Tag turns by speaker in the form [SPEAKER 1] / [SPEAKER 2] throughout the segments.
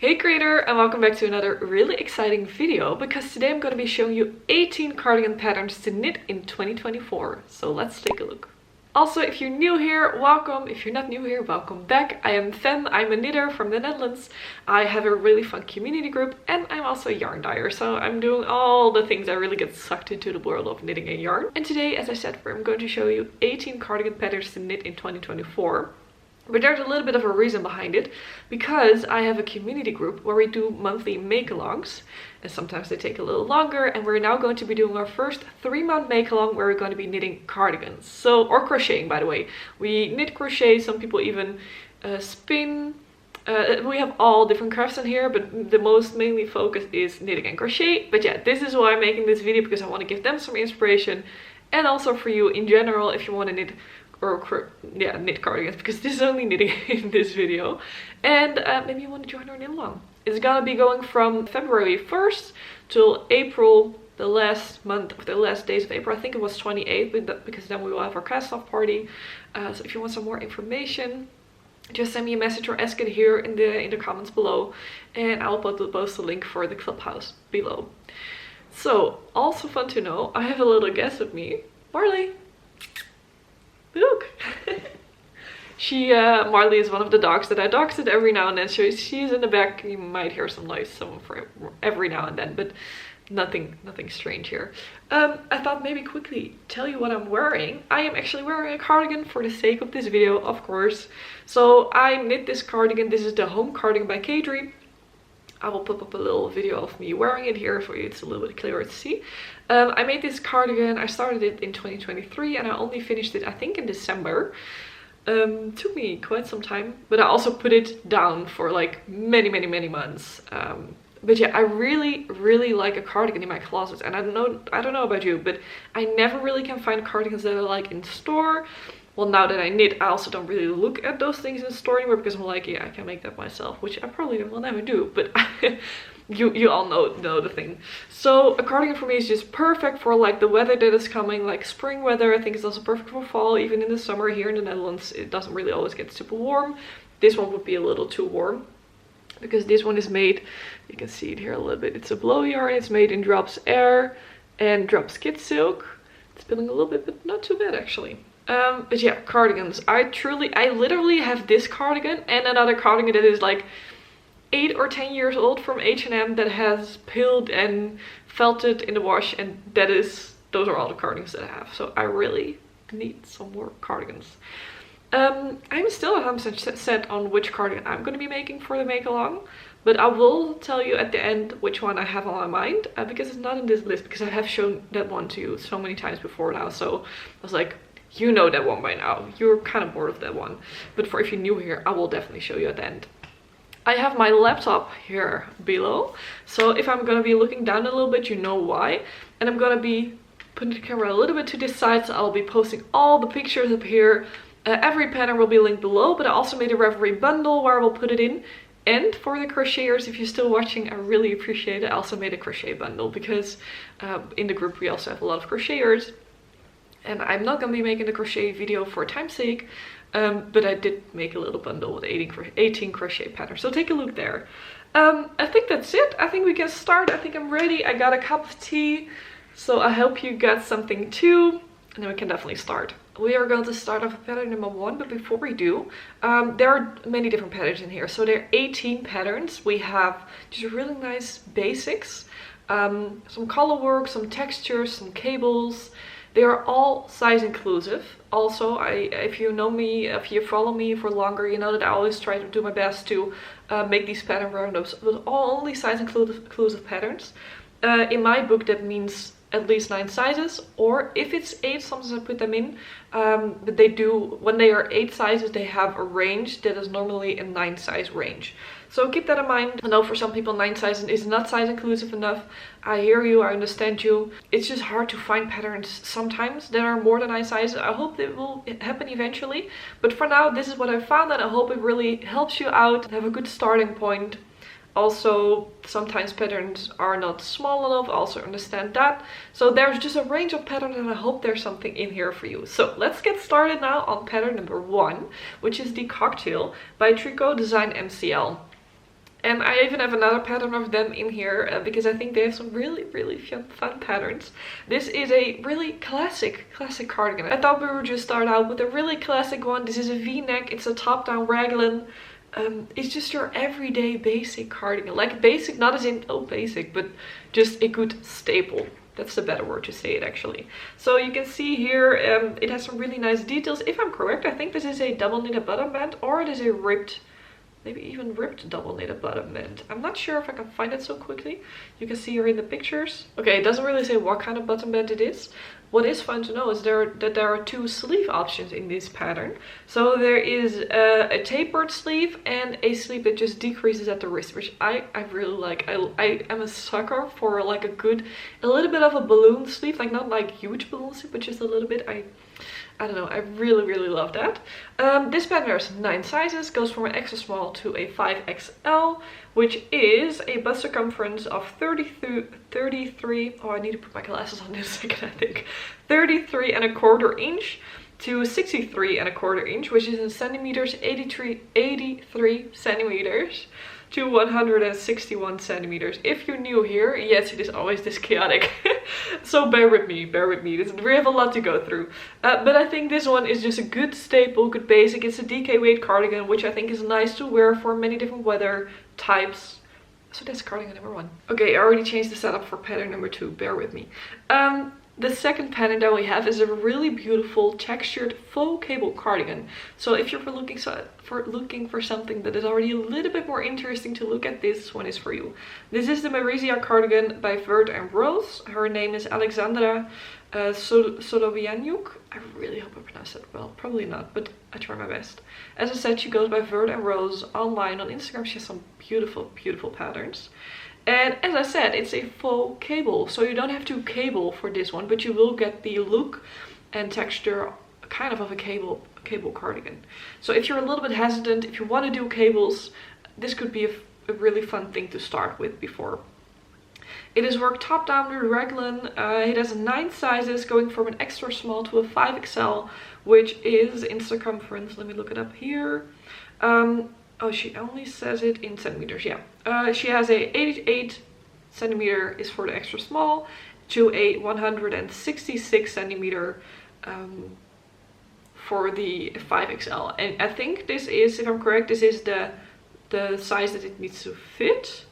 [SPEAKER 1] Hey creator, and welcome back to another really exciting video, because today I'm going to be showing you 18 cardigan patterns to knit in 2024. So let's take a look. Also, if you're new here, welcome. If you're not new here, welcome back. I am Fem, I'm a knitter from the Netherlands. I have a really fun community group, and I'm also a yarn dyer. So I'm doing all the things I really get sucked into the world of knitting and yarn. And today, as I said, I'm going to show you 18 cardigan patterns to knit in 2024. But there's a little bit of a reason behind it, because I have a community group where we do monthly make-alongs, and sometimes they take a little longer, and we're now going to be doing our first 3-month make-along where we're going to be knitting cardigans. So, or crocheting, by the way. We knit, crochet, some people even spin. We have all different crafts in here, but the most mainly focus is knitting and crochet. But yeah, this is why I'm making this video, because I want to give them some inspiration, and also for you in general if you want to knit knit cardigans, because this is only knitting in this video. And maybe you want to join our knit along. It's gonna be going from February 1st till April, the last month of the last days of April. I think it was 28th, because then we will have our cast off party. So if you want some more information, just send me a message or ask it here in the comments below, and I'll post a link for the clubhouse below. So also fun to know, I have a little guest with me, Marley. Look. Marley is one of the dogs that I dog sit every now and then, so she's in the back. You might hear some noise for every now and then, but nothing strange here. I thought maybe quickly tell you what I'm wearing. I am actually wearing a cardigan for the sake of this video, of course. So I knit this cardigan. This is the Home Cardigan by Kadri. I will put up a little video of me wearing it here for you. It's a little bit clearer to see. I made this cardigan. I started it in 2023 and I only finished it, I think, in December. Took me quite some time, but I also put it down for like many months. But yeah, I really like a cardigan in my closet, and I don't know about you, but I never really can find cardigans that I like in store. Well, now that I knit, I also don't really look at those things in the store anymore, because I'm like, yeah, I can make that myself, which I probably will never do, but you all know the thing. So a cardigan for me is just perfect for like the weather that is coming, like spring weather. I think it's also perfect for fall, even in the summer here in the Netherlands. It doesn't really always get super warm. This one would be a little too warm, because this one is made, you can see it here a little bit, it's a blow yarn. It's made in drops air and drops kid silk. It's spilling a little bit, but not too bad actually. But yeah, cardigans. I literally have this cardigan and another cardigan that is like 8 or 10 years old from H&M that has peeled and felted in the wash, and those are all the cardigans that I have. So I really need some more cardigans. I'm still 100% set on which cardigan I'm going to be making for the make along, but I will tell you at the end which one I have on my mind, because it's not in this list, because I have shown that one to you so many times before now. So I was like, you know that one by now. You're kind of bored of that one. But for if you're new here, I will definitely show you at the end. I have my laptop here below. So if I'm going to be looking down a little bit, you know why. And I'm going to be putting the camera a little bit to this side. So I'll be posting all the pictures up here. Every pattern will be linked below. But I also made a Reverie bundle where I will put it in. And for the crocheters, if you're still watching, I really appreciate it. I also made a crochet bundle, because in the group we also have a lot of crocheters. And I'm not going to be making the crochet video for time's sake, but I did make a little bundle with 18 crochet patterns. So take a look there. I think that's it. I think we can start. I think I'm ready. I got a cup of tea, so I hope you got something too. And then we can definitely start. We are going to start off with pattern number 1, but before we do, there are many different patterns in here. So there are 18 patterns. We have just really nice basics, some color work, some textures, some cables. They are all size inclusive. Also, if you know me, if you follow me for longer, you know that I always try to do my best to make these pattern roundups with only size inclusive patterns. In my book, that means at least 9 sizes, or if it's 8, sometimes I put them in. But they do, when they are 8 sizes, they have a range that is normally a 9 size range. So keep that in mind. I know for some people 9 sizes is not size inclusive enough. I hear you, I understand you. It's just hard to find patterns sometimes that are more than 9 sizes. I hope it will happen eventually. But for now, this is what I found, and I hope it really helps you out and have a good starting point. Also, sometimes patterns are not small enough, I also understand that. So there's just a range of patterns, and I hope there's something in here for you. So let's get started now on pattern number 1, which is the Cocktail by Tricot Design MCL. And I even have another pattern of them in here because I think they have some really fun patterns. This is a really classic cardigan. I thought we would just start out with a really classic one. This is a V-neck. It's a top-down raglan. It's just your everyday basic cardigan. Like basic, not as in, oh, basic, but just a good staple. That's the better word to say it, actually. So you can see here, it has some really nice details. If I'm correct, I think this is a double knitted bottom band, or it is a ripped, maybe even ripped double knitted bottom band. I'm not sure if I can find it so quickly. You can see here in the pictures. Okay, it doesn't really say what kind of bottom band it is. What is fun to know is that there are two sleeve options in this pattern. So there is a tapered sleeve and a sleeve that just decreases at the wrist, which I really like. I am a sucker for like a little bit of a balloon sleeve, like not like huge balloon sleeve, but just a little bit. I don't know, I really love that. This pattern has 9 sizes, goes from an extra small to a 5XL, which is a bust circumference of 33, oh, I need to put my glasses on in a second, I think. 33¼ inch to 63¼ inch, which is in centimeters, 83 centimeters to 161 centimeters. If you're new here, yes, it is always this chaotic. So bear with me. We have a lot to go through. But I think this one is just a good staple, good basic. It's a DK weight cardigan, which I think is nice to wear for many different weather types. So that's cardigan number 1. Okay, I already changed the setup for pattern number 2. Bear with me. The second pattern that we have is a really beautiful textured faux cable cardigan. So if you're looking for something that is already a little bit more interesting to look at, this one is for you. This is the Marysia Cardigan by Vert and Rose. Her name is Aleksandra Sołowianiuk. I really hope I pronounced that well. Probably not, but I try my best. As I said, she goes by Vert and Rose online on Instagram. She has some beautiful patterns. And as I said, it's a faux cable, so you don't have to cable for this one, but you will get the look and texture kind of a cable cardigan. So if you're a little bit hesitant, if you want to do cables, this could be a really fun thing to start with before. It is worked top down with raglan. It has 9 sizes, going from an extra small to a 5XL, which is in circumference. Let me look it up here. Oh, she only says it in centimeters, yeah. She has a 88 centimeter is for the extra small to a 166 centimeter for the 5XL. And I think this is, if I'm correct, this is the size that it needs to fit.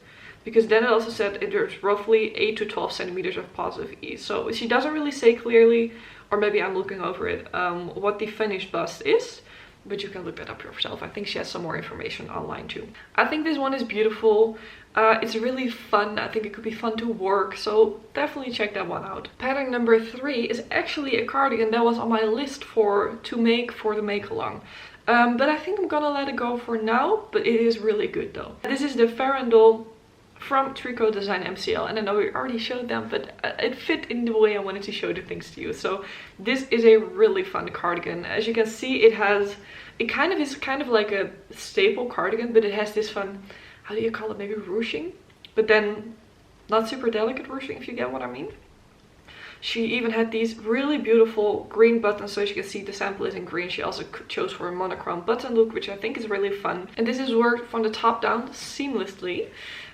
[SPEAKER 1] Because then it also said there's roughly 8 to 12 centimeters of positive ease. So she doesn't really say clearly, or maybe I'm looking over it, what the finished bust is. But you can look that up yourself. I think she has some more information online too. I think this one is beautiful. It's really fun. I think it could be fun to work. So definitely check that one out. Pattern number 3 is actually a cardigan that was on my list to make for the make-along. But I think I'm gonna let it go for now. But it is really good though. This is the Farandole from Tricot Design MCL, and I know we already showed them, but it fit in the way I wanted to show the things to you. So this is a really fun cardigan. As you can see, it kind of like a staple cardigan, but it has this fun, how do you call it, maybe ruching, but then not super delicate ruching, if you get what I mean. She even had these really beautiful green buttons, so as you can see the sample is in green. She also chose for a monochrome button look, which I think is really fun. And this is worked from the top down seamlessly.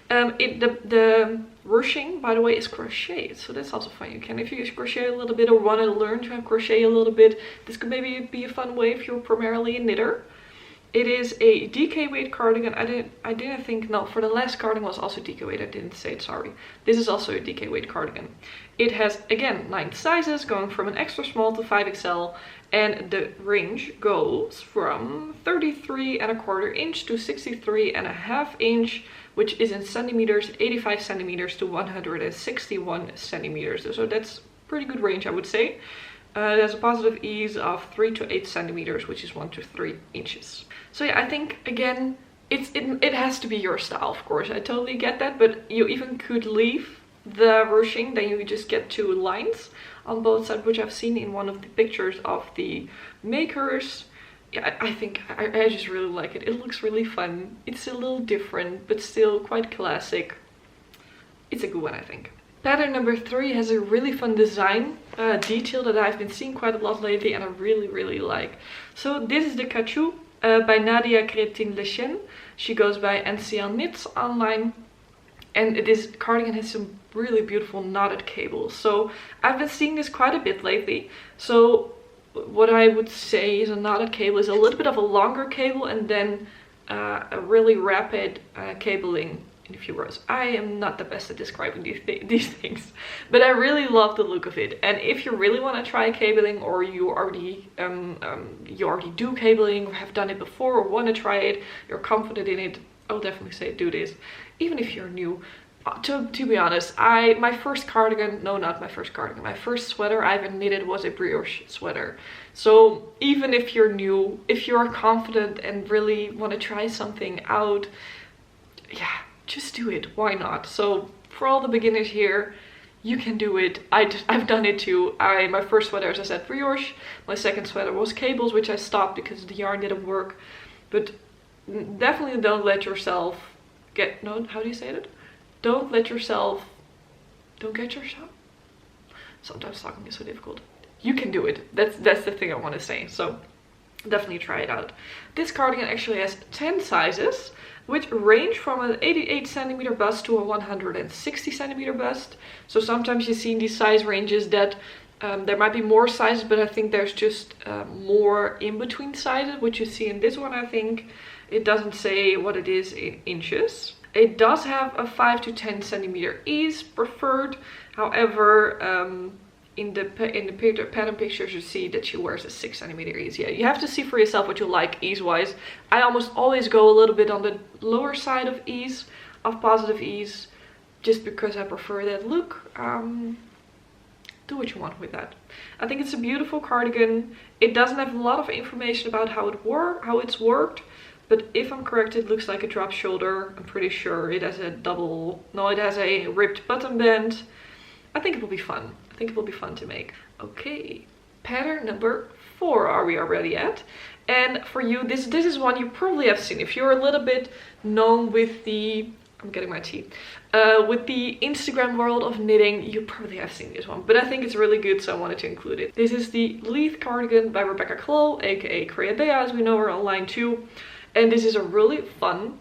[SPEAKER 1] The ruching, by the way, is crocheted, so that's also fun. You can, if you crochet a little bit or want to learn to crochet a little bit, this could maybe be a fun way if you're primarily a knitter. It is a DK weight cardigan. I didn't think, no, for the last cardigan was also DK weight. I didn't say it, sorry. This is also a DK weight cardigan. It has, again, 9 sizes, going from an extra small to 5XL, and the range goes from 33¼ inch to 63½ inch, which is in centimeters, 85 centimeters to 161 centimeters. So that's pretty good range, I would say. It has a positive ease of 3 to 8 centimeters, which is 1 to 3 inches. So yeah, I think, again, it has to be your style, of course. I totally get that, but you even could leave the ruching, then you just get 2 lines on both sides, which I've seen in one of the pictures of the makers. Yeah, I think I just really like it. It looks really fun. It's a little different, but still quite classic. It's a good one, I think. Pattern number 3 has a really fun design detail that I've been seeing quite a lot lately, and I really like. So this is the Cachou by Nadia Crétin-Léchenne. She goes by NCL Knits online. And this cardigan has some really beautiful knotted cables. So I've been seeing this quite a bit lately. So what I would say is a knotted cable is a little bit of a longer cable and then a really rapid cabling in a few rows. I am not the best at describing these things, but I really love the look of it. And if you really want to try cabling, or you already do cabling or have done it before or want to try it, you're confident in it, I'll definitely say do this. Even if you're new. To be honest, my first sweater I ever knitted was a brioche sweater. So even if you're new, if you're confident and really want to try something out, yeah, just do it. Why not? So for all the beginners here, you can do it. I've done it too. My first sweater, as I said, brioche. My second sweater was cables, which I stopped because the yarn didn't work. But definitely don't let yourself how do you say it? Don't get yourself. Sometimes talking is so difficult. You can do it. That's the thing I want to say. So definitely try it out. This cardigan actually has 10 sizes, which range from an 88 centimeter bust to a 160 centimeter bust. So sometimes you see in these size ranges that there might be more sizes, but I think there's just more in between sizes, which you see in this one. I think it doesn't say what it is in inches. It does have a 5 to 10 centimeter ease preferred. However, in the pattern pictures you see that she wears a 6 centimeter ease. Yeah, you have to see for yourself what you like ease wise. I almost always go a little bit on the lower side of ease, of positive ease, just because I prefer that look. Do what you want with that. I think it's a beautiful cardigan. It doesn't have a lot of information about how it's worked, but if I'm correct, it looks like a drop shoulder. I'm pretty sure it has it has a ripped button band. I think it will be fun. I think it will be fun to make. Okay, pattern number 4 are we already at? And for you, this is one you probably have seen. If you're a little bit known with the, I'm getting my tea, with the Instagram world of knitting, you probably have seen this one. But I think it's really good, so I wanted to include it. This is the Leith Cardigan by Rebecca Clow, aka Crétin-Léchenne, as we know her online too. And this is a really fun,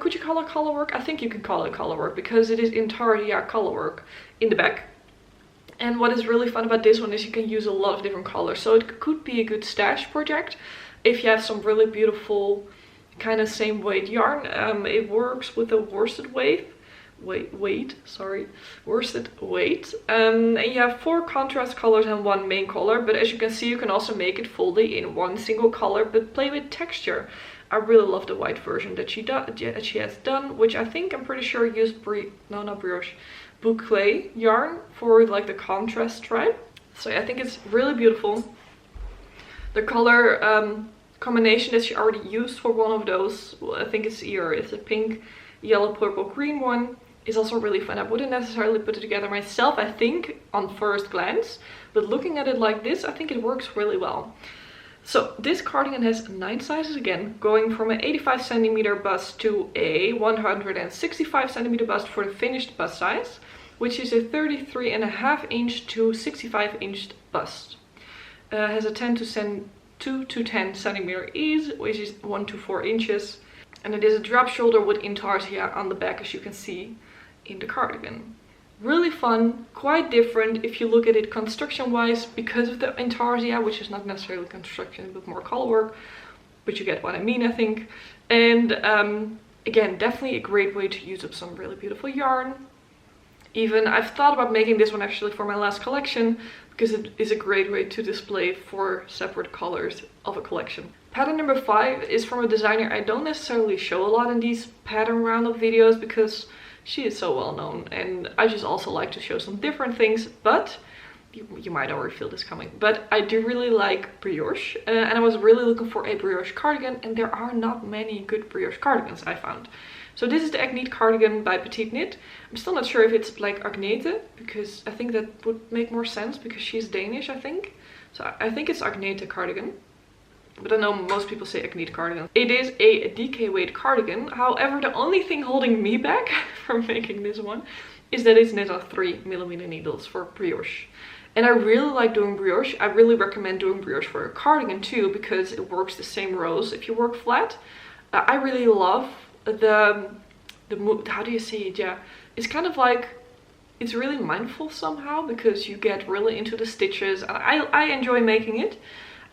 [SPEAKER 1] could you call it color work? I think you can call it color work because it is Intarsia color work in the back. And what is really fun about this one is you can use a lot of different colors. So it could be a good stash project if you have some really beautiful kind of same weight yarn. It works with a worsted worsted weight. And you have 4 contrast colors and 1 main color. But as you can see, you can also make it fully in one single color, but play with texture. I really love the white version that she has done, which I think, I'm pretty sure, used boucle yarn for like the contrast stripe. So yeah, I think it's really beautiful. The color combination that she already used for one of those, I think it's a pink, yellow, purple, green one, is also really fun. I wouldn't necessarily put it together myself, I think, on first glance, but looking at it like this, I think it works really well. So this cardigan has 9 sizes again, going from an 85 centimeter bust to a 165 centimeter bust for the finished bust size, which is a 33.5 inch to 65 inch bust. Has a 2 to 10 centimeter ease, which is 1 to 4 inches. And it is a drop shoulder with intarsia on the back, as you can see in the cardigan. Really fun, quite different if you look at it construction wise, because of the intarsia, which is not necessarily construction but more color work, but you get what I mean, I think. And again, definitely a great way to use up some really beautiful yarn. Even I've thought about making this one actually for my last collection, because it is a great way to display 4 separate colors of a collection. Pattern number 5 is from a designer I don't necessarily show a lot in these pattern roundup videos because she is so well known, and I just also like to show some different things, but you might already feel this coming. But I do really like brioche, and I was really looking for a brioche cardigan, and there are not many good brioche cardigans I found. So this is the Agnete Cardigan by Petite Knit. I'm still not sure if it's like Agnete, because I think that would make more sense because she's Danish, I think. So I think it's Agnete Cardigan. But I know most people say Agnete Cardigan. It is a DK weight cardigan. However, the only thing holding me back from making this one is that it's knit on 3mm needles for brioche. And I really like doing brioche. I really recommend doing brioche for a cardigan too, because it works the same rows if you work flat. I really love the how do you say it? Yeah, it's kind of like, it's really mindful somehow because you get really into the stitches. I enjoy making it.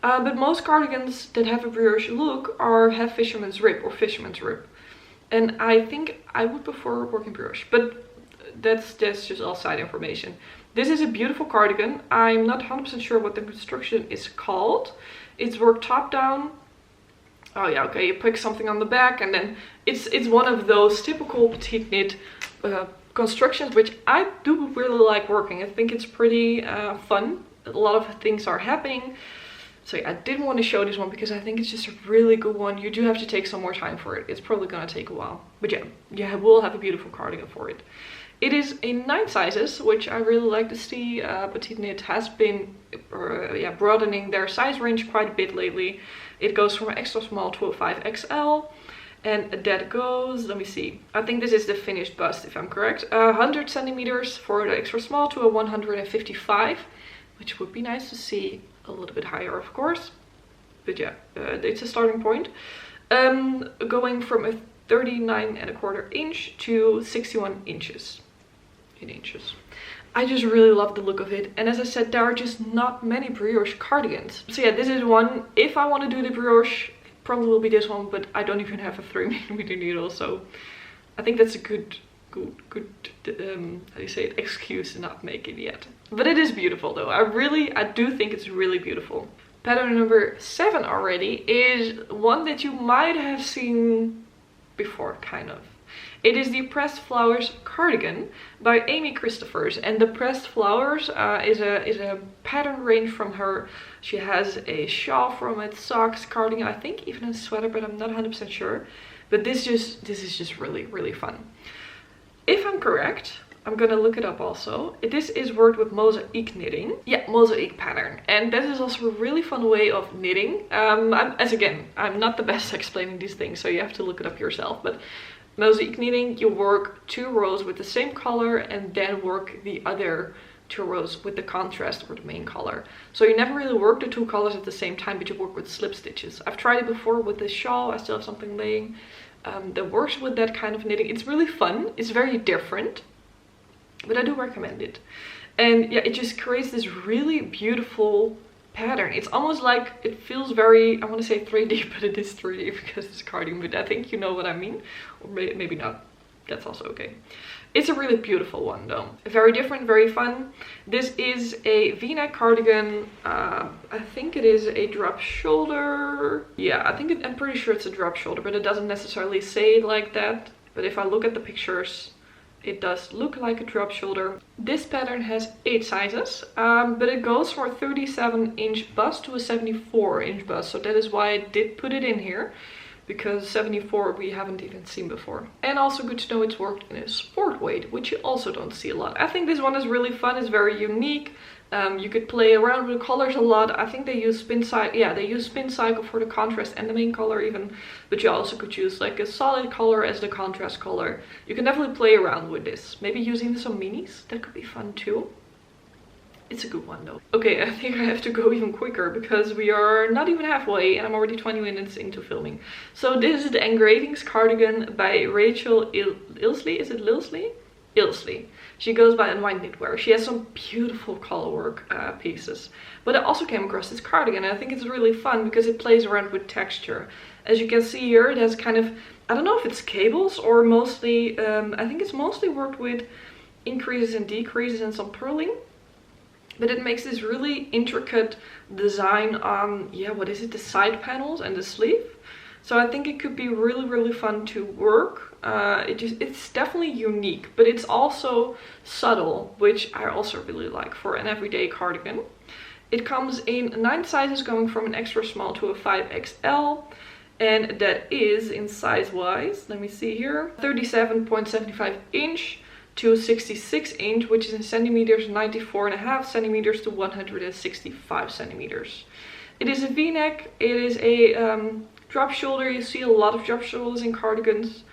[SPEAKER 1] But most cardigans that have a brioche look have fisherman's rib or fisherman's rib. And I think I would prefer working brioche, but that's just all side information. This is a beautiful cardigan. I'm not 100% sure what the construction is called. It's worked top down. Oh yeah, okay, you pick something on the back, and then it's one of those typical petite knit constructions, which I do really like working. I think it's pretty fun. A lot of things are happening. So yeah, I didn't want to show this one because I think it's just a really good one. You do have to take some more time for it. It's probably gonna take a while. But yeah, you will have a beautiful cardigan for it. It is in 9 sizes, which I really like to see. Petite Knit has been broadening their size range quite a bit lately. It goes from an extra small to a 5XL. And that goes, let me see, I think this is the finished bust if I'm correct. 100 centimeters for the extra small to a 155, which would be nice to see a little bit higher, of course. But yeah, it's a starting point. Going from a 39¼ inch to 61 inches. In inches. I just really love the look of it, and as I said, there are just not many brioche cardigans. So yeah, this is one. If I want to do the brioche, it probably will be this one, but I don't even have a 3mm needle, so I think that's a good how do you say it, excuse to not make it yet. But it is beautiful though. I do think it's really beautiful. Pattern number 7 already is one that you might have seen before, kind of. It is the Pressed Flowers Cardigan by Amy Christophers, and the Pressed Flowers is a pattern range from her. She has a shawl from it, socks, cardigan, I think even a sweater, but I'm not 100% sure. But this is just really fun. If I'm correct, I'm gonna look it up also. This is worked with mosaic knitting. Yeah, mosaic pattern. And that is also a really fun way of knitting. I'm not the best at explaining these things, so you have to look it up yourself. But mosaic knitting, you work 2 rows with the same color and then work the other 2 rows with the contrast or the main color. So you never really work the 2 colors at the same time, but you work with slip stitches. I've tried it before with this shawl. I still have something laying that works with that kind of knitting. It's really fun. It's very different, but I do recommend it. And yeah, it just creates this really beautiful pattern. It's almost like, it feels very, I want to say 3D, but it is 3D because it's cardigan, but I think you know what I mean, or maybe not. That's also okay. It's a really beautiful one though. Very different, very fun. This is a V-neck cardigan. I think it is a drop shoulder. Yeah, I'm pretty sure it's a drop shoulder, but it doesn't necessarily say it like that. But if I look at the pictures, it does look like a drop shoulder. This pattern has 8 sizes, but it goes from a 37-inch bust to a 74-inch bust. So that is why I did put it in here, because 74 we haven't even seen before. And also good to know it's worked in a sport weight, which you also don't see a lot. I think this one is really fun. It's very unique. You could play around with the colors a lot. I think they use spin cycle. Yeah, they use spin cycle for the contrast and the main color even. But you also could use like a solid color as the contrast color. You can definitely play around with this. Maybe using some minis. That could be fun too. It's a good one though. Okay, I think I have to go even quicker because we are not even halfway and I'm already 20 minutes into filming. So this is the Engravings Cardigan by Rachel Ilsley. Is it Lilsley? Ilsley. She goes by Unwind Knitwear. She has some beautiful colorwork pieces. But I also came across this cardigan and I think it's really fun because it plays around with texture. As you can see here, it has kind of, I don't know if it's cables or mostly, I think it's mostly worked with increases and decreases and some purling. But it makes this really intricate design on, yeah, what is it, the side panels and the sleeve. So I think it could be really fun to work. It's definitely unique, but it's also subtle, which I also really like for an everyday cardigan. It comes in 9 sizes, going from an extra small to a 5XL. And that is in size wise, let me see here, 37.75 inch to 66 inch, which is in centimeters, 94.5 centimeters to 165 centimeters. It is a V-neck. It is a drop shoulder. You see a lot of drop shoulders in cardigans.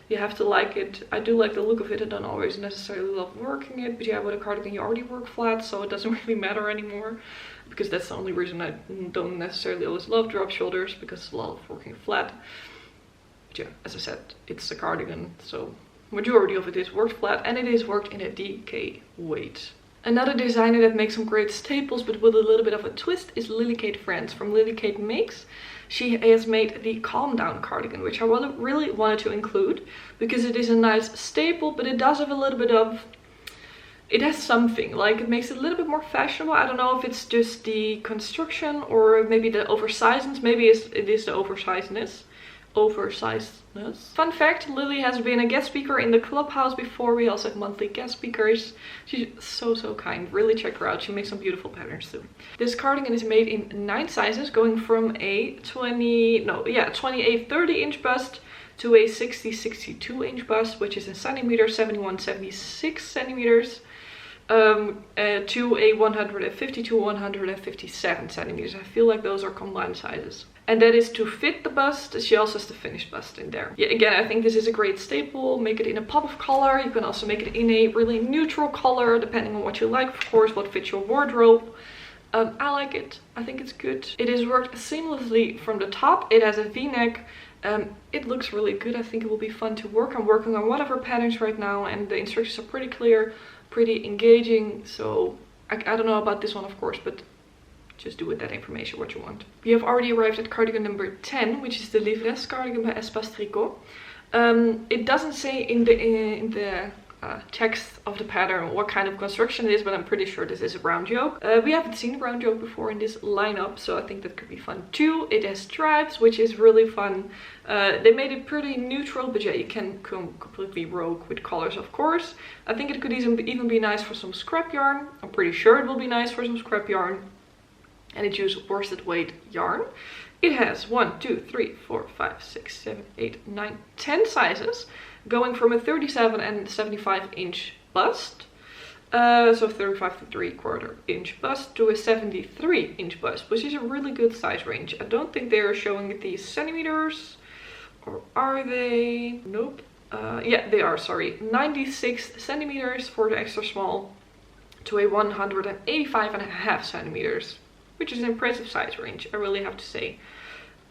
[SPEAKER 1] You have to like it. I do like the look of it. I don't always necessarily love working it, but yeah, with a cardigan you already work flat, so it doesn't really matter anymore, because that's the only reason I don't necessarily always love drop shoulders, because it's a lot of working flat. But yeah, as I said, it's a cardigan, so majority of it is worked flat, and it is worked in a DK weight. Another designer that makes some great staples but with a little bit of a twist is Lily Kate France from Lily Kate Makes. She has made the Calm Down cardigan, which I really wanted to include because it is a nice staple, but it does have a little bit of, it has something, like it makes it a little bit more fashionable. I don't know if it's just the construction or maybe the oversizedness. Maybe it is the oversizedness. Fun fact, Lily has been a guest speaker in the clubhouse before. We also have monthly guest speakers. She's so kind. Really check her out. She makes some beautiful patterns too. This cardigan is made in 9 sizes, going from a 28 30-inch bust to a 60-62 inch bust, which is in centimeters, 71-76 centimeters, to a 150-157 centimeters. I feel like those are combined sizes. And that is to fit the bust. She also has the finished bust in there. Yeah, again, I think this is a great staple. Make it in a pop of color. You can also make it in a really neutral color, depending on what you like, of course, what fits your wardrobe. I like it. I think it's good. It is worked seamlessly from the top. It has a V-neck. It looks really good. I think it will be fun to work. I'm working on one of her patterns right now, and the instructions are pretty clear, pretty engaging. So I don't know about this one, of course, but just do with that information what you want. We have already arrived at cardigan number 10, which is the Livresque Cardigan by Tricot. It doesn't say in the text of the pattern what kind of construction it is, but I'm pretty sure this is a round yoke. We haven't seen a round yoke before in this lineup, so I think that could be fun too. It has stripes, which is really fun. They made it pretty neutral, but yeah, you can come completely rogue with colors, of course. I think it could even be nice for some scrap yarn. I'm pretty sure it will be nice for some scrap yarn. And it uses worsted weight yarn. It has 1, 2, 3, 4, 5, 6, 7, 8, 9, 10 sizes, going from a 37 and 75 inch bust, so 35 to 3/4 inch bust, to a 73 inch bust, which is a really good size range. I don't think they are showing these centimeters, or are they? Nope. Yeah, they are, sorry. 96 centimeters for the extra small, to a 185.5 centimeters. Which is an impressive size range, I really have to say.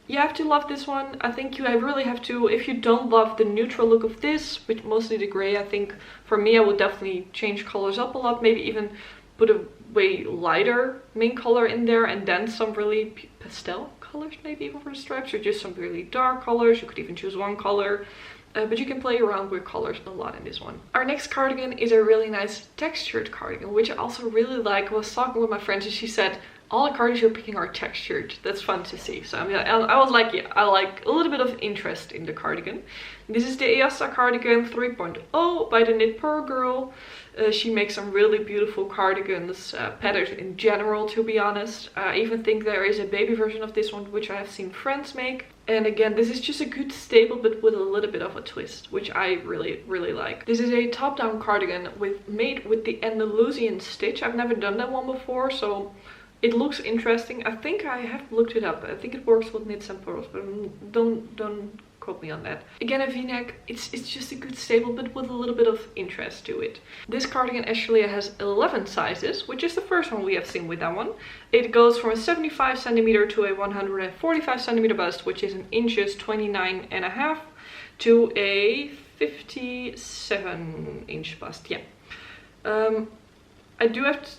[SPEAKER 1] You have to love this one. I think you really have to, if you don't love the neutral look of this, with mostly the gray, I think for me I would definitely change colors up a lot. Maybe even put a way lighter main color in there, and then some really pastel colors maybe even for the stripes, or just some really dark colors. You could even choose one color. But you can play around with colors a lot in this one. Our next cardigan is a really nice textured cardigan, which I also really like. I was talking with my friends and she said, all the cardigans you're picking are textured. That's fun to see. So I was like, yeah, I like a little bit of interest in the cardigan. This is the Aosta Cardigan 3.0 by the Knit Pearl Girl. She makes some really beautiful cardigans, patterns in general, to be honest. I even think there is a baby version of this one, which I have seen friends make. And again, this is just a good staple, but with a little bit of a twist, which I really like. This is a top-down cardigan made with the Andalusian stitch. I've never done that one before, so it looks interesting. I think I have looked it up. I think it works with knits and pearls, but don't quote me on that. Again, a V-neck. It's just a good staple, but with a little bit of interest to it. This cardigan actually has 11 sizes, which is the first one we have seen with that one. It goes from a 75 centimeter to a 145 centimeter bust, which is in inches 29.5, to a 57 inch bust. Yeah.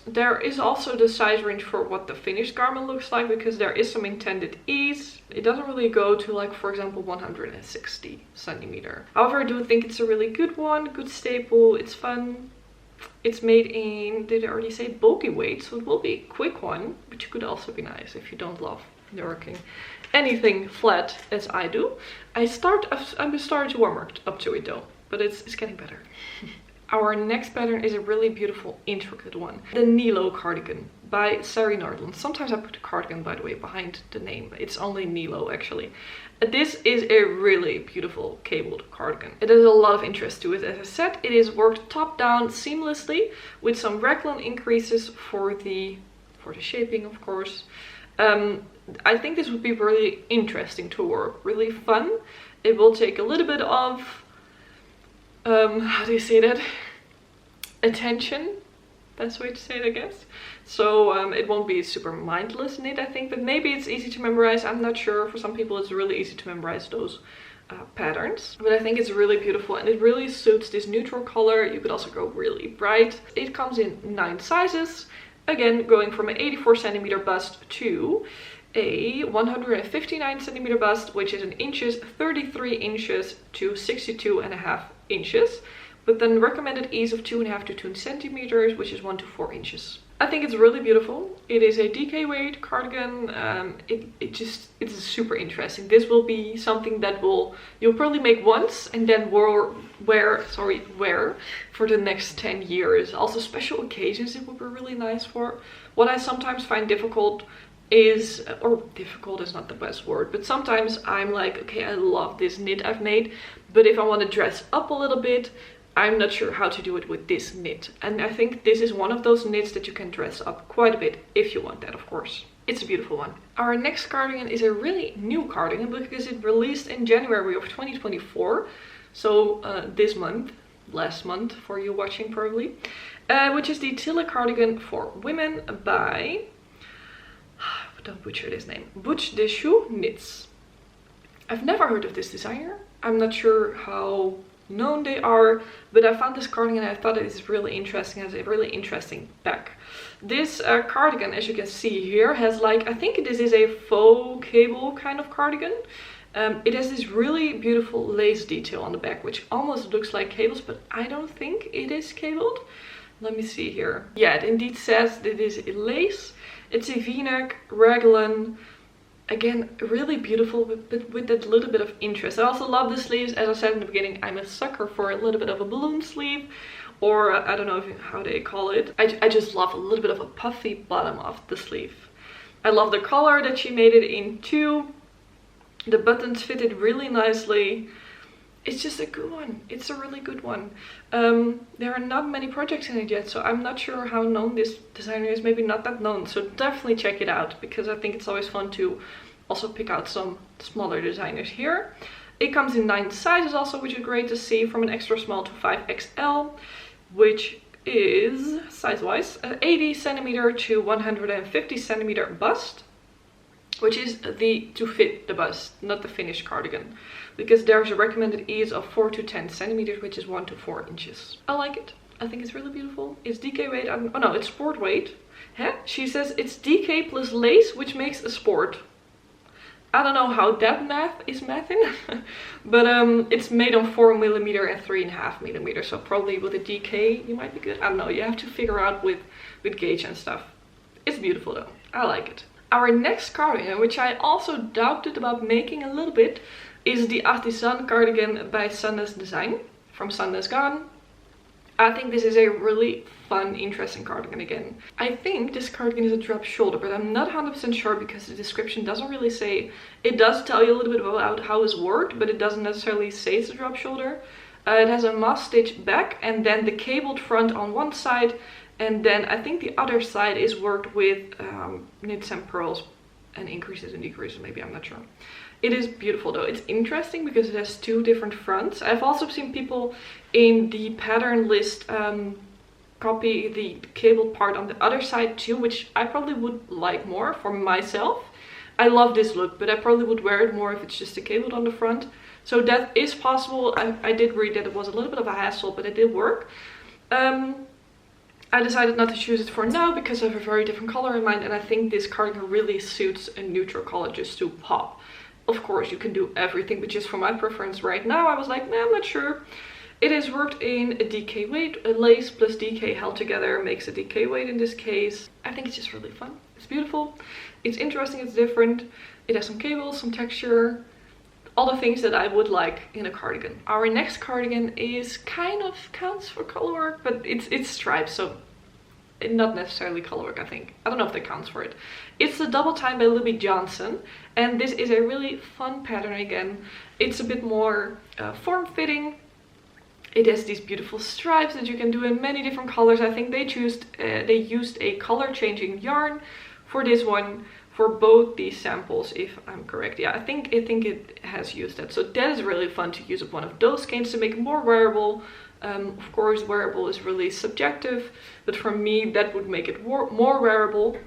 [SPEAKER 1] There is also the size range for what the finished garment looks like, because there is some intended ease. It doesn't really go to, like, for example, 160 centimeter. However, I do think it's a really good one, good staple. It's fun. It's made in, did I already say, bulky weight, so it will be a quick one, but it could also be nice if you don't love working anything flat as I do. I'm starting to warm up to it though, but it's getting better. Our next pattern is a really beautiful, intricate one. The Neilo Cardigan by Sari Nordland. Sometimes I put a cardigan, by the way, behind the name. It's only Neilo, actually. This is a really beautiful cabled cardigan. It has a lot of interest to it. As I said, it is worked top down seamlessly with some raglan increases for the shaping, of course. I think this would be really interesting to work, really fun. It will take a little bit of how do you say that? Attention, best way to say it, I guess. So it won't be super mindless knit, I think, but maybe it's easy to memorize. I'm not sure. For some people it's really easy to memorize those patterns, but I think it's really beautiful and it really suits this neutral color. You could also go really bright. It comes in 9 sizes, again going from an 84 centimeter bust to a 159 centimeter bust, which is in inches, 33 inches to 62.5 inches, with then recommended ease of 2.5 to 2 centimeters, which is 1 to 4 inches. I think it's really beautiful. It is a DK weight cardigan. It's super interesting. This will be something that you'll probably make once and then wear for the next 10 years. Also special occasions it would be really nice for. What I sometimes find difficult is, or difficult is not the best word, but sometimes I'm like, okay, I love this knit I've made, but if I want to dress up a little bit, I'm not sure how to do it with this knit. And I think this is one of those knits that you can dress up quite a bit if you want that, of course. It's a beautiful one. Our next cardigan is a really new cardigan because it released in January of 2024. So this month, last month for you watching probably. Which is the Tille cardigan for women by, don't butcher this name, Butch Deschaux Knits. I've never heard of this designer. I'm not sure how known they are, but I found this cardigan and I thought it is really interesting. It has a really interesting back. This cardigan, as you can see here, has like, I think this is a faux cable kind of cardigan. It has this really beautiful lace detail on the back, which almost looks like cables, but I don't think it is cabled. Let me see here. Yeah, it indeed says that it is lace. It's a v-neck raglan. Again, really beautiful, but with that little bit of interest. I also love the sleeves. As I said in the beginning, I'm a sucker for a little bit of a balloon sleeve, or I don't know how they call it. I just love a little bit of a puffy bottom of the sleeve. I love the color that she made it into. The buttons fitted really nicely. It's just a good one. It's a really good one. There are not many projects in it yet, so I'm not sure how known this designer is. Maybe not that known, so definitely check it out, because I think it's always fun to also pick out some smaller designers here. It comes in 9 sizes also, which is great to see, from an extra small to 5XL, which is size-wise 80 centimeter to 150 centimeter bust, which is to fit the bust, not the finished cardigan, because there's a recommended ease of 4 to 10 centimeters, which is 1 to 4 inches. I like it. I think it's really beautiful. It's DK weight. Oh no, it's sport weight. Huh? She says it's DK plus lace, which makes a sport. I don't know how that math is mathing, but it's made on 4mm and 3.5mm, so probably with a DK you might be good. I don't know, you have to figure out with gauge and stuff. It's beautiful though. I like it. Our next cardigan, which I also doubted about making a little bit, is the Artisane Cardigan by Sundance Design from Sundance Gone. I think this is a really fun, interesting cardigan again. I think this cardigan is a drop shoulder, but I'm not 100% sure because the description doesn't really say. It does tell you a little bit about how it's worked, but it doesn't necessarily say it's a drop shoulder. It has a moss stitch back and then the cabled front on one side, and then I think the other side is worked with knits and pearls and increases and decreases, maybe, I'm not sure. It is beautiful though. It's interesting because it has 2 different fronts. I've also seen people in the pattern list copy the cabled part on the other side too, which I probably would like more for myself. I love this look, but I probably would wear it more if it's just a cabled on the front. So that is possible. I did read that it was a little bit of a hassle, but it did work. I decided not to choose it for now because I have a very different color in mind, and I think this cardigan really suits a neutral color just to pop. Of course, you can do everything, but just for my preference right now, I was like, nah, I'm not sure. It is worked in a DK weight. A lace plus DK held together makes a DK weight in this case. I think it's just really fun. It's beautiful. It's interesting. It's different. It has some cables, some texture, all the things that I would like in a cardigan. Our next cardigan is kind of counts for color work, but it's stripes, so not necessarily color work, I think. I don't know if that counts for it. It's a double time by Libby Johnson, and this is a really fun pattern again. It's a bit more form-fitting. It has these beautiful stripes that you can do in many different colors. I think they used a color-changing yarn for this one, for both these samples, if I'm correct. Yeah, I think it has used that. So that is really fun to use up one of those skeins to make it more wearable. Of course, wearable is really subjective, but for me that would make it more wearable.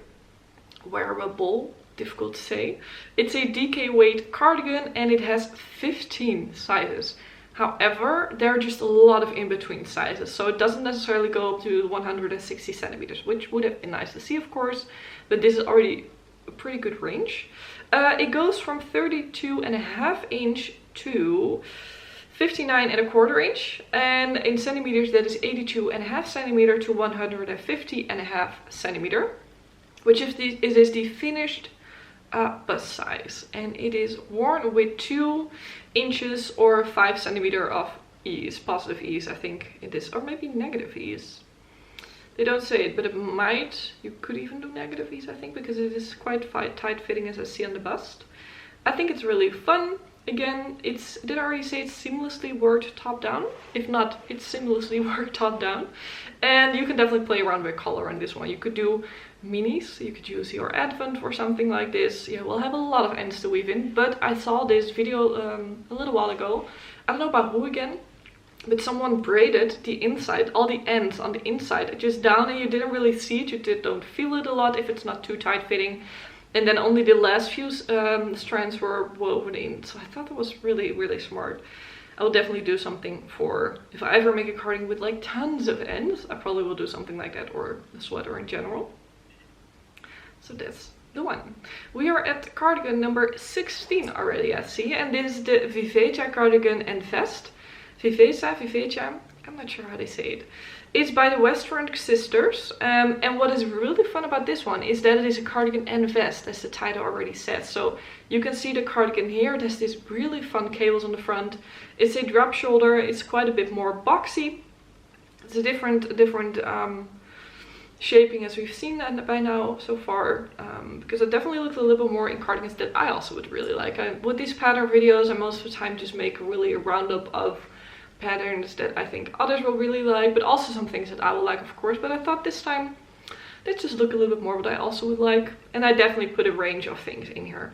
[SPEAKER 1] difficult to say. It's a DK weight cardigan and it has 15 sizes. However, there are just a lot of in-between sizes, so it doesn't necessarily go up to 160 centimeters, which would have been nice to see, of course, but this is already a pretty good range. It goes from 32.5 inch to 59.25 inch, and in centimeters that is 82.5 centimeter to 150.5 centimeter, which is the finished bust size, and it is worn with 2 inches or 5 centimeter of ease, positive ease, I think it is, or maybe negative ease. They don't say it, but it might. You could even do negative ease, I think, because it is quite tight fitting, as I see on the bust. I think it's really fun. Again, did I already say it's seamlessly worked top down? If not, it's seamlessly worked top down. And you can definitely play around with color on this one. You could do minis, you could use your advent or something like this. Yeah, we'll have a lot of ends to weave in, but I saw this video a little while ago. I don't know about who again, but someone braided the inside, all the ends on the inside, just down, and you didn't really see it. You don't feel it a lot if it's not too tight fitting. And then only the last few strands were woven in. So I thought that was really, really smart. I will definitely do something for, if I ever make a cardigan with like tons of ends, I probably will do something like that, or a sweater in general. So that's the one. We are at cardigan number 16 already, I see. And this is the Viveca cardigan and vest. Viveca, I'm not sure how they say it. It's by the Western sisters, and what is really fun about this one is that it is a cardigan and vest, as the title already says. So you can see the cardigan here. It has these really fun cables on the front. It's a drop shoulder. It's quite a bit more boxy. It's a different shaping as we've seen that by now so far, because it definitely looks a little bit more in cardigans that I also would really like. With these pattern videos, I most of the time just make really a roundup of patterns that I think others will really like, but also some things that I will like, of course. But I thought this time, let's just look a little bit more what I also would like. And I definitely put a range of things in here.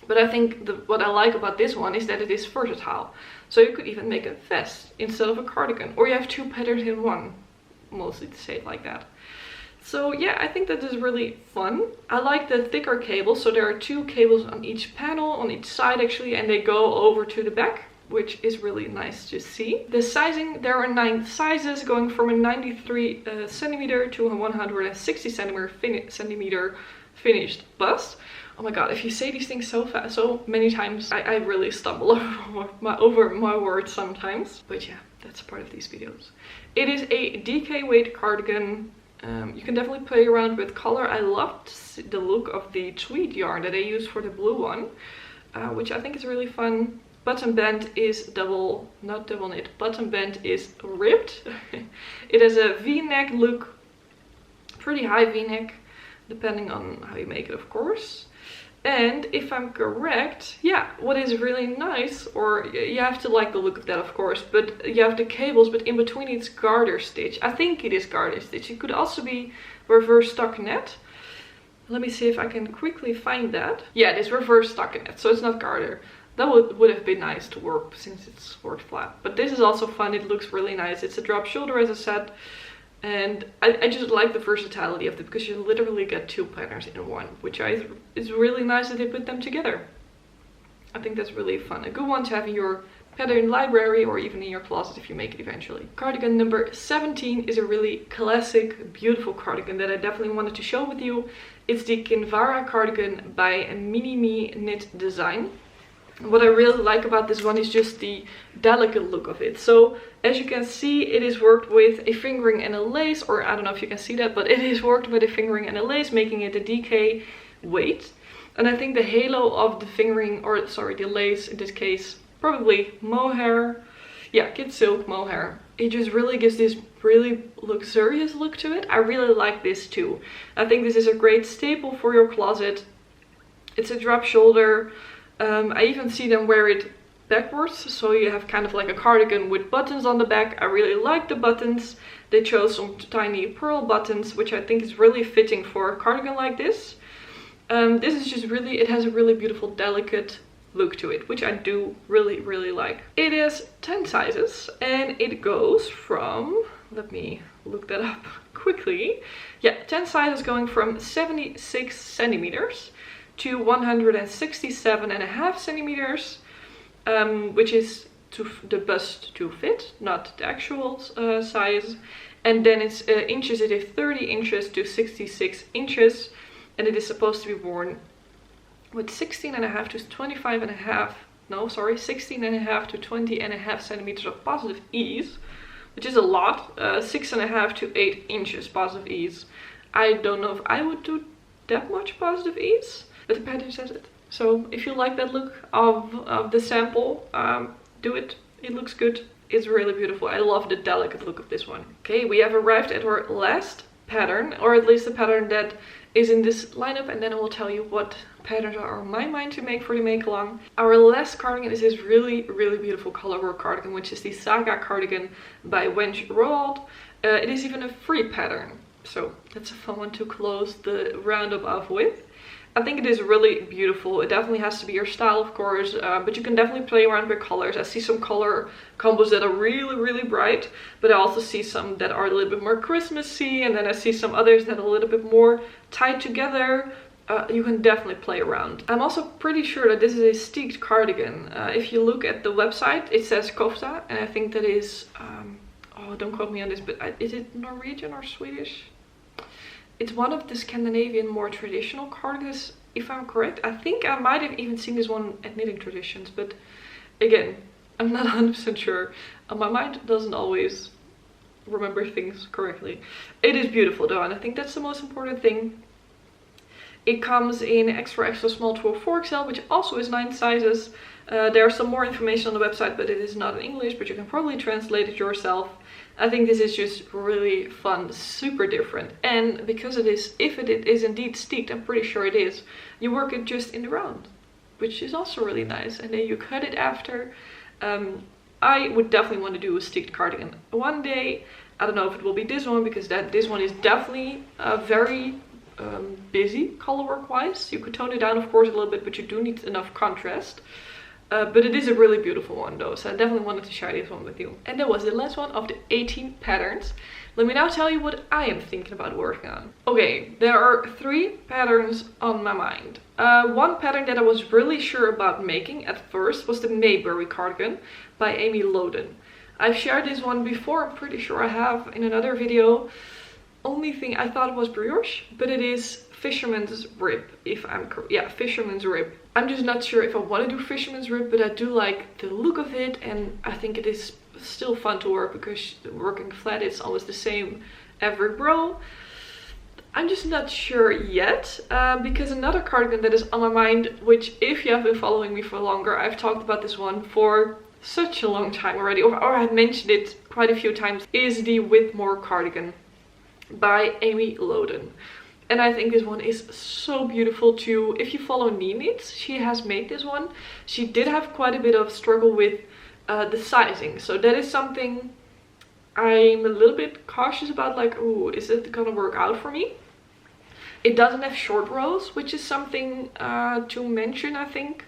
[SPEAKER 1] But I think what I like about this one is that it is versatile. So you could even make a vest instead of a cardigan, or you have 2 patterns in one, mostly to say it like that. So yeah, I think that is really fun. I like the thicker cables. So there are 2 cables on each panel, on each side actually, and they go over to the back, which is really nice to see. The sizing, there are 9 sizes going from a 93 centimeter to a 160 centimeter finished bust. Oh my god, if you say these things so fast, so many times, I really stumble over my words sometimes. But yeah, that's part of these videos. It is a DK weight cardigan. You can definitely play around with color. I loved the look of the tweed yarn that I used for the blue one, which I think is really fun. Button band is not double knit, button band is ribbed. It has a V-neck look, pretty high V-neck, depending on how you make it, of course. And if I'm correct, yeah, what is really nice, or you have to like the look of that, of course, but you have the cables, but in between it's garter stitch. I think it is garter stitch. It could also be reverse stockinette. Let me see if I can quickly find that. Yeah, it is reverse stockinette, so it's not garter. That would have been nice to work since it's worked flat. But this is also fun. It looks really nice. It's a drop shoulder, as I said. And I just like the versatility of it, because you literally get 2 patterns in one, which is really nice that they put them together. I think that's really fun. A good one to have in your pattern library, or even in your closet if you make it eventually. Cardigan number 17 is a really classic, beautiful cardigan that I definitely wanted to show with you. It's the Kinvarra Cardigan by Mini-Me Knit Design. What I really like about this one is just the delicate look of it. So as you can see, it is worked with a fingering and a lace, or I don't know if you can see that, but it is worked with a fingering and a lace, making it a DK weight. And I think the halo of the fingering, or sorry, the lace in this case, probably mohair. Yeah, kid silk mohair. It just really gives this really luxurious look to it. I really like this too. I think this is a great staple for your closet. It's a drop shoulder. I even see them wear it backwards, so you have kind of like a cardigan with buttons on the back. I really like the buttons. They chose some tiny pearl buttons, which I think is really fitting for a cardigan like this. This is just really, it has a really beautiful, delicate look to it, which I do really, really like. It is 10 sizes, and it goes from, let me look that up quickly. Yeah, 10 sizes going from 76 centimeters to 167.5 centimeters, which is to the bust to fit, not the actual size. And then it's inches, it is 30 inches to 66 inches, and it is supposed to be worn with 16.5 to 25.5, no, sorry, 16.5 to 20.5 centimeters of positive ease, which is a lot. 6.5 to 8 inches positive ease. I don't know if I would do that much positive ease, but the pattern says it. So if you like that look of the sample, do it. It looks good. It's really beautiful. I love the delicate look of this one. Okay, we have arrived at our last pattern, or at least the pattern that is in this lineup, and then I will tell you what patterns are on my mind to make for the make along. Our last cardigan is this really beautiful colorwork cardigan, which is the Saga cardigan by Wench Roald. It is even a free pattern, so that's a fun one to close the roundup off with. I think it is really beautiful. It definitely has to be your style, of course, but you can definitely play around with colors. I see some color combos that are really bright, but I also see some that are a little bit more Christmassy, and then I see some others that are a little bit more tied together. You can definitely play around. I'm also pretty sure that this is a steeked cardigan. If you look at the website, it says kofta, and I think that is, oh, don't quote me on this, but is it Norwegian or Swedish? It's one of the Scandinavian more traditional cardigans, if I'm correct. I think I might have even seen this one at Knitting Traditions, but again, I'm not 100% sure. My mind doesn't always remember things correctly. It is beautiful though, and I think that's the most important thing. It comes in extra small to a 4XL, which also is 9 sizes. There's some more information on the website, but it is not in English, but you can probably translate it yourself. I think this is just really fun, super different. And because it is, if it is indeed steeked, I'm pretty sure it is, you work it just in the round, which is also really nice. And then you cut it after. I would definitely want to do a steeked cardigan one day. I don't know if it will be this one, because this one is definitely very busy colorwork wise. You could tone it down, of course, a little bit, but you do need enough contrast. But it is a really beautiful one though, so I definitely wanted to share this one with you. And that was the last one of the 18 patterns. Let me now tell you what I am thinking about working on. Okay, there are 3 patterns on my mind. One pattern that I was really sure about making at first was the Mayberry cardigan by Amy Loden. I've shared this one before, I'm pretty sure I have, in another video. Only thing, I thought it was brioche, but it is fisherman's rib, if I'm correct. Yeah, fisherman's rib. I'm just not sure if I want to do fisherman's rib, but I do like the look of it, and I think it is still fun to work because working flat is always the same every row. I'm just not sure yet, because another cardigan that is on my mind, which if you have been following me for longer, I've talked about this one for such a long time already, or I've mentioned it quite a few times, is the Whitmore cardigan by Amy Loden. And I think this one is so beautiful too. If you follow Knee Knits, she has made this one. She did have quite a bit of struggle with the sizing. So that is something I'm a little bit cautious about, like, oh, is it gonna work out for me? It doesn't have short rows, which is something to mention, I think.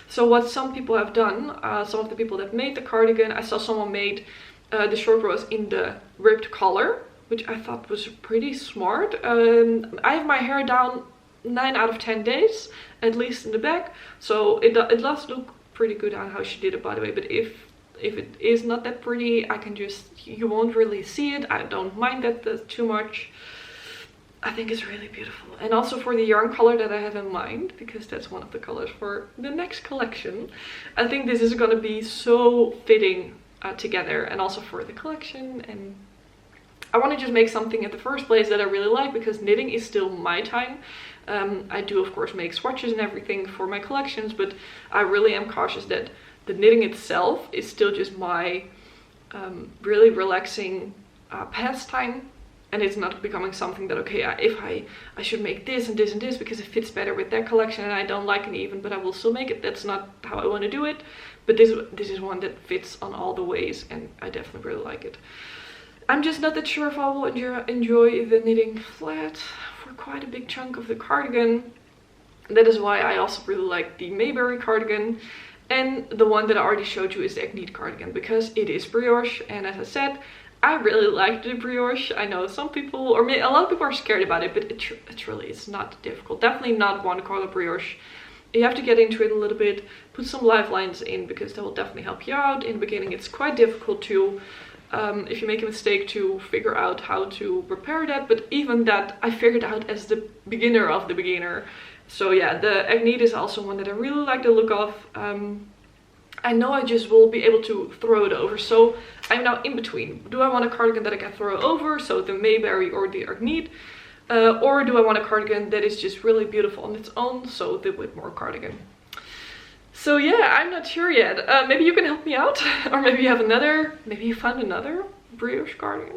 [SPEAKER 1] So what some people have done, some of the people that made the cardigan, I saw someone made the short rows in the ribbed collar, which I thought was pretty smart. I have my hair down 9 out of 10 days, at least in the back, so it does look pretty good on how she did it, by the way. But if it is not that pretty, I can just, you won't really see it. I don't mind that too much. I think it's really beautiful. And also for the yarn color that I have in mind, because that's one of the colors for the next collection, I think this is gonna be so fitting together, and also for the collection. And I want to just make something at the first place that I really like, because knitting is still my time. I do of course make swatches and everything for my collections, but I really am cautious that the knitting itself is still just my really relaxing pastime, and it's not becoming something that, okay, if I should make this and this and this because it fits better with that collection and I don't like it even, but I will still make it. That's not how I want to do it. But this is one that fits on all the ways, and I definitely really like it. I'm just not that sure if I will enjoy the knitting flat for quite a big chunk of the cardigan. That is why I also really like the Mayberry cardigan. And the one that I already showed you is the Agnete cardigan, because it is brioche. And as I said, I really like the brioche. I know some people, or maybe a lot of people are scared about it, but it's really, it's not difficult. Definitely not one color brioche. You have to get into it a little bit, put some live lines in, because that will definitely help you out. In the beginning, it's quite difficult to, if you make a mistake, to figure out how to repair that. But even that, I figured out as the beginner of the beginner. So yeah, the Agnete is also one that I really like the look of. I know I just will be able to throw it over, so I'm now in between. Do I want a cardigan that I can throw over, so the Mayberry or the Agnete? Or do I want a cardigan that is just really beautiful on its own, so the Whitmore cardigan? So yeah, I'm not sure yet. Maybe you can help me out, or maybe you have another, maybe you found another brioche cardigan.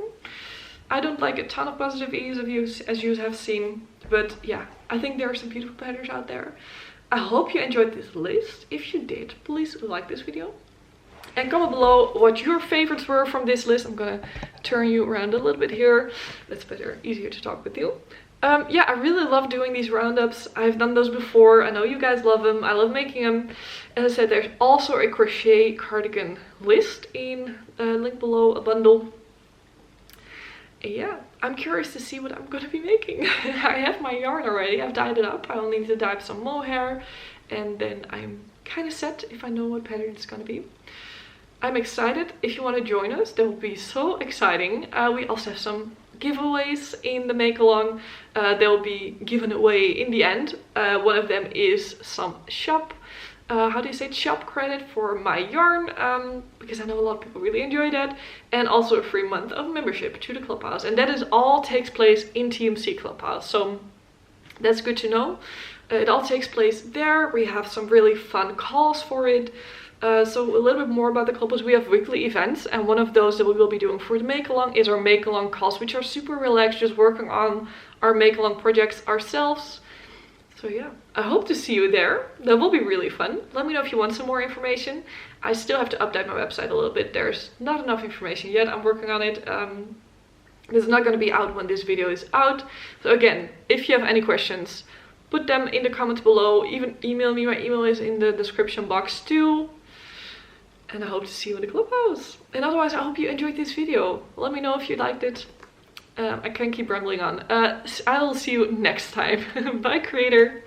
[SPEAKER 1] I don't like a ton of positive reviews, as you have seen, but yeah, I think there are some beautiful patterns out there. I hope you enjoyed this list. If you did, please like this video. And comment below what your favorites were from this list. I'm gonna turn you around a little bit here. That's better, easier to talk with you. Yeah, I really love doing these roundups. I've done those before. I know you guys love them. I love making them. As I said, there's also a crochet cardigan list in link below, a bundle. Yeah, I'm curious to see what I'm going to be making. I have my yarn already. I've dyed it up. I only need to dye up some mohair, and then I'm kind of set if I know what pattern it's going to be. I'm excited. If you want to join us, that will be so exciting. We also have some giveaways in the make-along. They'll be given away in the end. One of them is some shop. How do you say it? Shop credit for my yarn, because I know a lot of people really enjoy that, and also a free month of membership to the clubhouse, and that is all takes place in TMC Clubhouse, so that's good to know. It all takes place there. We have some really fun calls for it. So a little bit more about the clubhouse. We have weekly events, and one of those that we will be doing for the make-along is our make-along calls, which are super relaxed, just working on our make-along projects ourselves. So yeah, I hope to see you there. That will be really fun. Let me know if you want some more information. I still have to update my website a little bit. There's not enough information yet. I'm working on it. It's not going to be out when this video is out. So again, if you have any questions, put them in the comments below. Even email me. My email is in the description box too. And I hope to see you in the clubhouse. And otherwise, I hope you enjoyed this video. Let me know if you liked it. I can't keep rambling on. I will see you next time. Bye, creator.